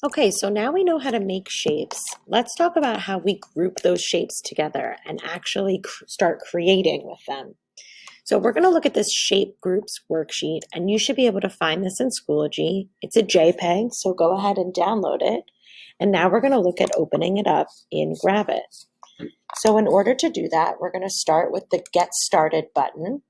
Okay, so now we know how to make shapes. Let's talk about how we group those shapes together and actually start creating with them. So we're going to look at this shape groups worksheet, and you should be able to find this in Schoology. It's a JPEG, so go ahead and download it. And now we're going to look at opening it up in Gravit. So in order to do that, we're going to start with the Get Started button.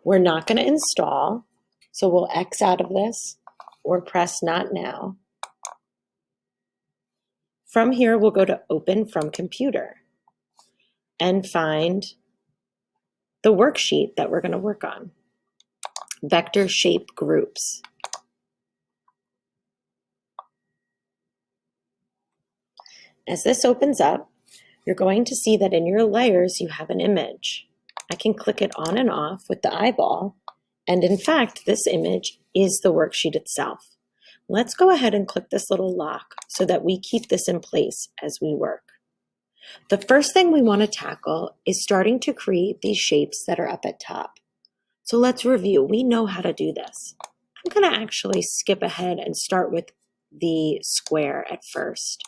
We're not going to install, so we'll X out of this or press Not Now. From here, we'll go to Open from Computer and find the worksheet that we're going to work on, Vector Shape Groups. As this opens up, you're going to see that in your layers, you have an image. I can click it on and off with the eyeball, and in fact, this image is the worksheet itself. Let's go ahead and click this little lock so that we keep this in place as we work. The first thing we want to tackle is starting to create these shapes that are up at top. So let's review. We know how to do this. I'm going to actually skip ahead and start with the square at first.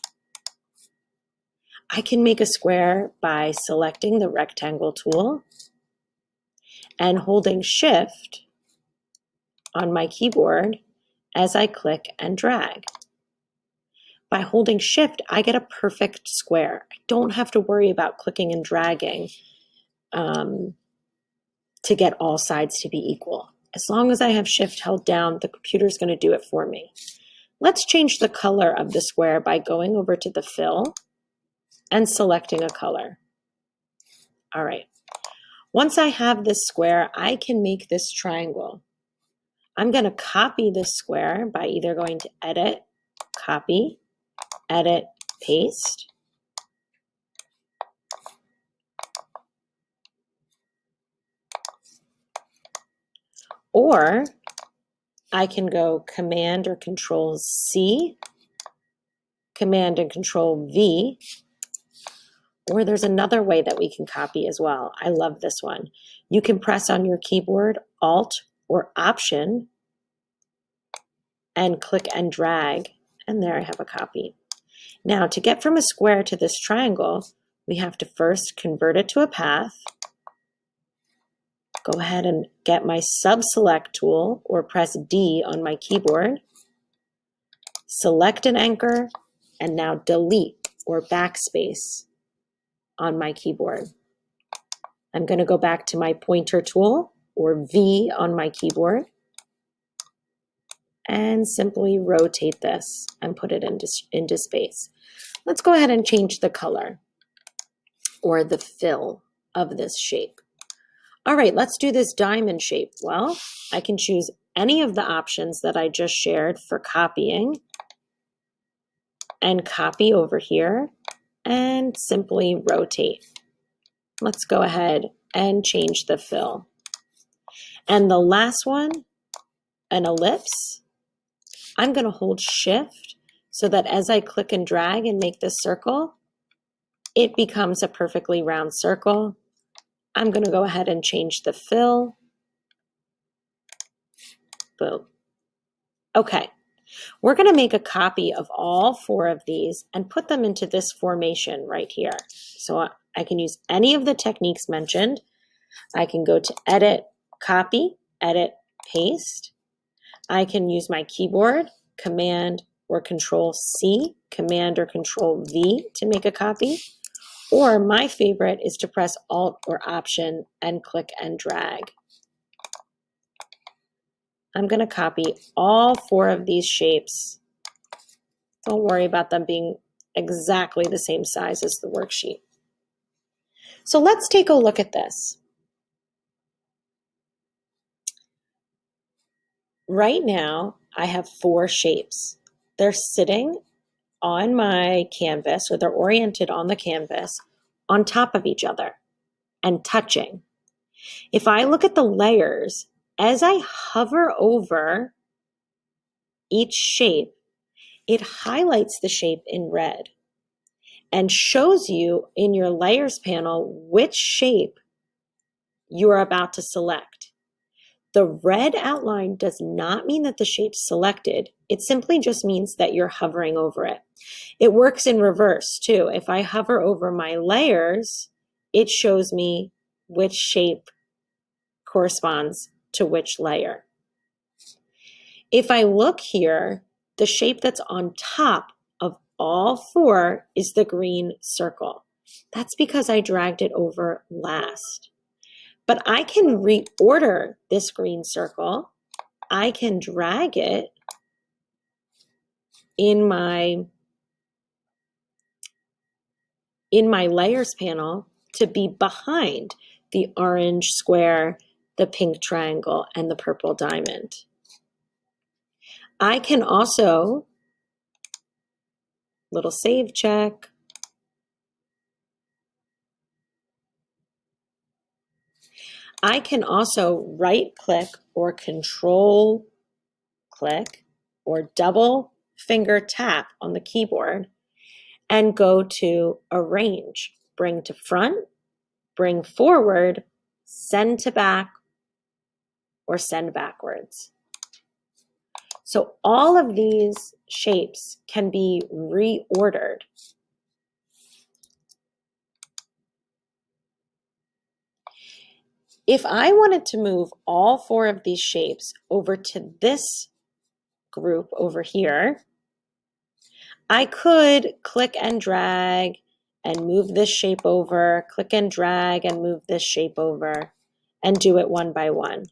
I can make a square by selecting the rectangle tool and holding Shift on my keyboard as I click and drag. By holding Shift, I get a perfect square. I don't have to worry about clicking and dragging to get all sides to be equal. As long as I have Shift held down, the computer's going to do it for me. Let's change the color of the square by going over to the fill and selecting a color. All right. Once I have this square, I can make this triangle. I'm going to copy this square by either going to Edit, Copy, Edit, Paste. Or I can go Command or Control C, Command and Control V, or there's another way that we can copy as well. I love this one. You can press on your keyboard Alt or Option and click and drag, and there I have a copy. Now, to get from a square to this triangle, we have to first convert it to a path. Go ahead and get my sub-select tool or press D on my keyboard. Select an anchor, and now delete or backspace on my keyboard. I'm going to go back to my pointer tool or V on my keyboard and simply rotate this and put it into space. Let's go ahead and change the color or the fill of this shape. All right, let's do this diamond shape. Well, I can choose any of the options that I just shared for copying and copy over here and simply rotate. Let's go ahead and change the fill. And the last one, an ellipse, I'm going to hold Shift so that as I click and drag and make this circle, it becomes a perfectly round circle. I'm going to go ahead and change the fill. Boom. Okay. We're going to make a copy of all 4 of these and put them into this formation right here. So I can use any of the techniques mentioned. I can go to Edit, Copy, Edit, Paste. I can use my keyboard, Command or Control C, Command or Control V to make a copy. Or my favorite is to press Alt or Option and click and drag. I'm going to copy all 4 of these shapes. Don't worry about them being exactly the same size as the worksheet. So let's take a look at this. Right now, I have 4 shapes. They're sitting on my canvas, or they're oriented on the canvas on top of each other and touching. If I look at the layers, as I hover over each shape, it highlights the shape in red and shows you in your layers panel which shape you are about to select. The red outline does not mean that the shape's selected. It simply just means that you're hovering over it. It works in reverse too. If I hover over my layers, it shows me which shape corresponds to which layer. If I look here, the shape that's on top of all four is the green circle. That's because I dragged it over last. But I can reorder this green circle. I can drag it in my layers panel to be behind the orange square, the pink triangle, and the purple diamond. I can also, little save check, I can also right click or control click or double finger tap on the keyboard and go to arrange, bring to front, bring forward, send to back, or send backwards. So all of these shapes can be reordered. If I wanted to move all four of these shapes over to this group over here, I could click and drag and move this shape over, click and drag and move this shape over, and do it one by one.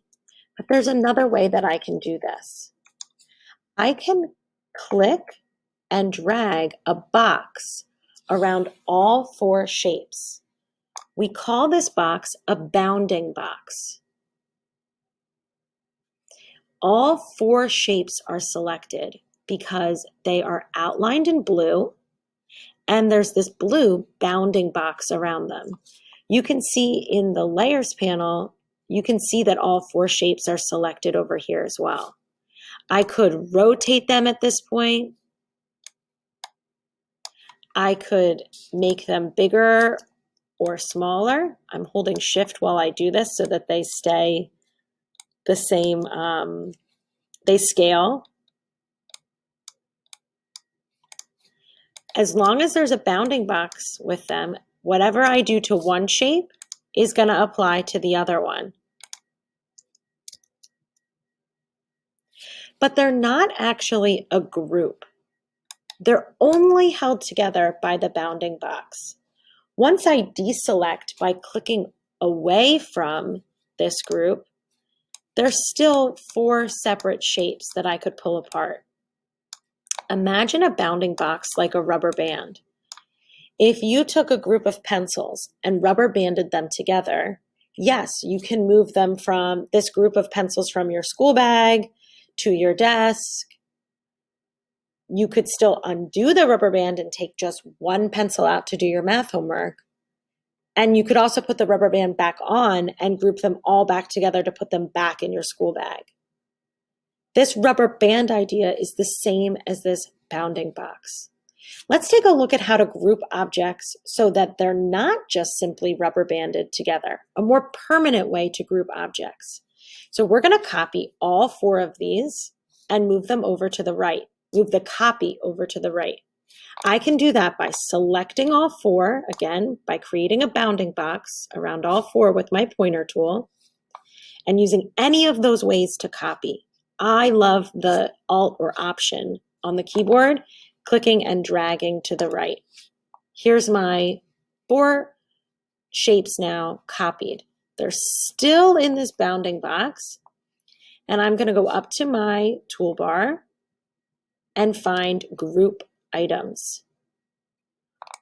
But there's another way that I can do this. I can click and drag a box around all four shapes. We call this box a bounding box. All four shapes are selected because they are outlined in blue and there's this blue bounding box around them. You can see in the layers panel, you can see that all four shapes are selected over here as well. I could rotate them at this point. I could make them bigger or smaller. I'm holding shift while I do this so that they stay the same, they scale. As long as there's a bounding box with them, whatever I do to one shape is going to apply to the other one. But they're not actually a group. They're only held together by the bounding box. Once I deselect by clicking away from this group, there's still four separate shapes that I could pull apart. Imagine a bounding box like a rubber band. If you took a group of pencils and rubber banded them together, yes, you can move them from this group of pencils from your school bag to your desk. You could still undo the rubber band and take just one pencil out to do your math homework. And you could also put the rubber band back on and group them all back together to put them back in your school bag. This rubber band idea is the same as this bounding box. Let's take a look at how to group objects so that they're not just simply rubber banded together, a more permanent way to group objects. So we're going to copy all four of these and move them over to the right, move the copy over to the right. I can do that by selecting all four, again, by creating a bounding box around all four with my pointer tool and using any of those ways to copy. I love the Alt or Option on the keyboard, clicking and dragging to the right. Here's my four shapes now copied. They're still in this bounding box, and I'm going to go up to my toolbar and find Group Items.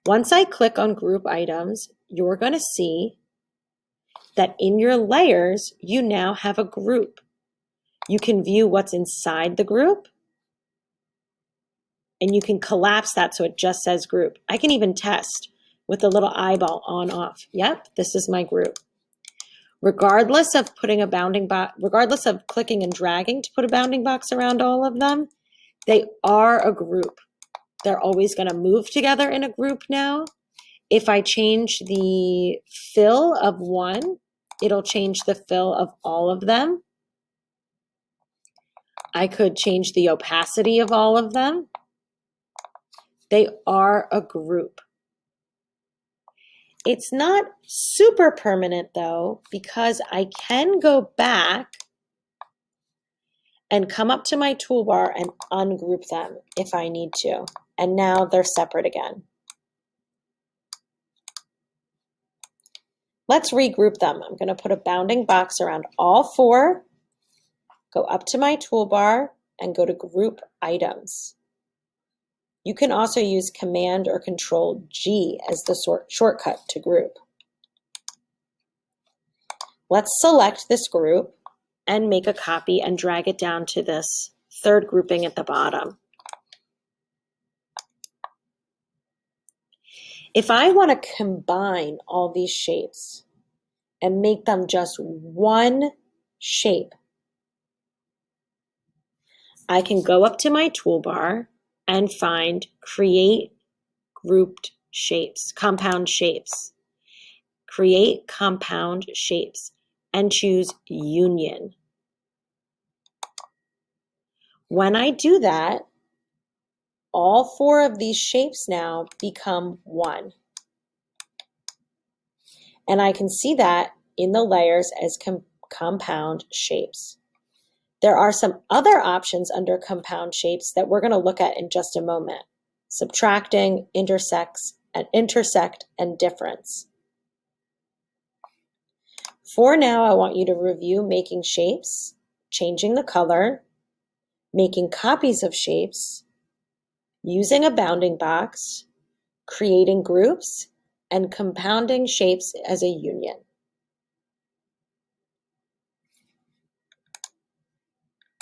Once I click on Group Items, you're going to see that in your layers, you now have a group. You can view what's inside the group, and you can collapse that so it just says group. I can even test with the little eyeball on off. Yep, this is my group. Regardless of putting a bounding box, regardless of clicking and dragging to put a bounding box around all of them, they are a group. They're always going to move together in a group now. If I change the fill of one, it'll change the fill of all of them. I could change the opacity of all of them. They are a group. It's not super permanent though, because I can go back and come up to my toolbar and ungroup them if I need to. And now they're separate again. Let's regroup them. I'm going to put a bounding box around all 4, go up to my toolbar, and go to Group Items. You can also use Command or Control G as the shortcut to group. Let's select this group and make a copy and drag it down to this 3rd grouping at the bottom. If I want to combine all these shapes and make them just one shape, I can go up to my toolbar and find Create Grouped Shapes, Compound Shapes. Create Compound Shapes and choose Union. When I do that, all 4 of these shapes now become one. And I can see that in the layers as compound shapes. There are some other options under compound shapes that we're going to look at in just a moment. Subtracting, intersect, and difference. For now, I want you to review making shapes, changing the color, making copies of shapes, using a bounding box, creating groups, and compounding shapes as a union.